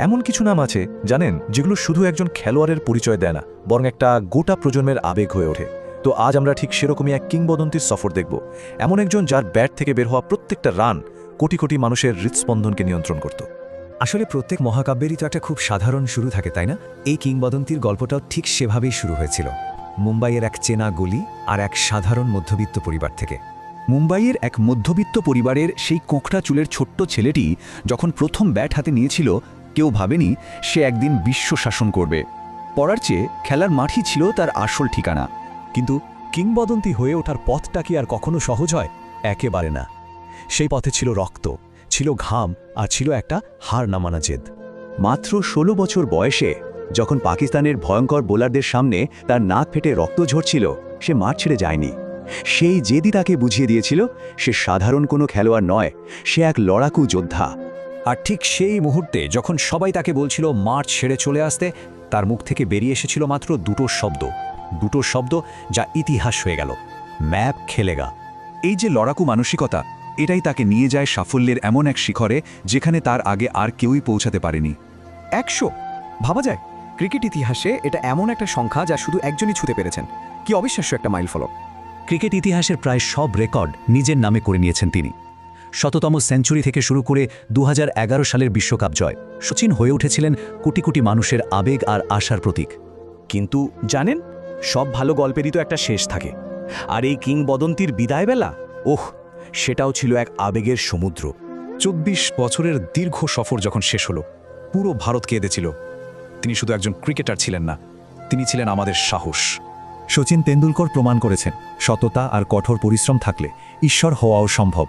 এমন কিছু নাম আছে জানেন, যেগুলো শুধু একজন খেলোয়াড়ের পরিচয় দেয় না, বরং একটা গোটা প্রজন্মের আবেগ হয়ে ওঠে। তো আজ আমরা ঠিক সেরকমই এক কিংবদন্তির সফর দেখব। এমন একজন যার ব্যাট থেকে বের হওয়া প্রত্যেকটা রান কোটি কোটি মানুষের হৃৎস্পন্দনকে নিয়ন্ত্রণ করত। আসলে প্রত্যেক মহাকাব্যেরই তো একটা খুব সাধারণ শুরু থাকে, তাই না? এই কিংবদন্তির গল্পটাও ঠিক সেভাবেই শুরু হয়েছিল, মুম্বাইয়ের এক চেনা গলি আর এক সাধারণ মধ্যবিত্ত পরিবার থেকে। মুম্বাইয়ের এক মধ্যবিত্ত পরিবারের সেই কোঁকড়া চুলের ছোট্ট ছেলেটি যখন প্রথম ব্যাট হাতে নিয়েছিল, কেউ ভাবেনি সে একদিন বিশ্ব শাসন করবে। পড়ার চেয়ে খেলার মাঠই ছিল তার আসল ঠিকানা। কিন্তু কিংবদন্তি হয়ে ওঠার পথটা কি আর কখনো সহজ হয়? একেবারে না। সেই পথে ছিল রক্ত, ছিল ঘাম, আর ছিল একটা হার না মানা জেদ। মাত্র ১৬ বছর বয়সে যখন পাকিস্তানের ভয়ঙ্কর বোলারদের সামনে তার নাক ফেটে রক্ত ঝরছিল, সে মাঠ ছেড়ে যায়নি। সেই জেদি তাকে বুঝিয়ে দিয়েছিল সে সাধারণ কোনো খেলোয়াড় নয়, সে এক লড়াকু যোদ্ধা। আর ঠিক সেই মুহূর্তে যখন সবাই তাকে বলছিল মাঠ ছেড়ে চলে আসতে, তার মুখ থেকে বেরিয়ে এসেছিল মাত্র দুটো শব্দ যা ইতিহাস হয়ে গেল: ম্যাপ খেলেগা। এই যে লড়াকু মানসিকতা, এটাই তাকে নিয়ে যায় সাফল্যের এমন এক শিখরে যেখানে তার আগে আর কেউই পৌঁছাতে পারেনি। ১০০ ভাবা যায়? ক্রিকেট ইতিহাসে এটা এমন একটা সংখ্যা যা শুধু একজনই ছুঁতে পেরেছেন। কি অবিশ্বাস্য একটা মাইলফলক! ক্রিকেট ইতিহাসের প্রায় সব রেকর্ড নিজের নামে করে নিয়েছেন তিনি। ১০০তম সেঞ্চুরি থেকে শুরু করে ২০১১ সালের বিশ্বকাপ জয়, সচিন হয়ে উঠেছিলেন কোটি কোটি মানুষের আবেগ আর আশার প্রতীক। কিন্তু জানেন, সব ভালো গল্পেরই তো একটা শেষ থাকে। আর এই কিংবদন্তির বিদায়বেলা, সেটাও ছিল এক আবেগের সমুদ্র। ২৪ বছরের দীর্ঘ সফর যখন শেষ হলো, পুরো ভারত কেঁদেছিল। তিনি শুধু একজন ক্রিকেটার ছিলেন না, তিনি ছিলেন আমাদের সাহস। সচিন তেন্ডুলকর প্রমাণ করেছেন, সততা আর কঠোর পরিশ্রম থাকলে ঈশ্বর হওয়াও সম্ভব।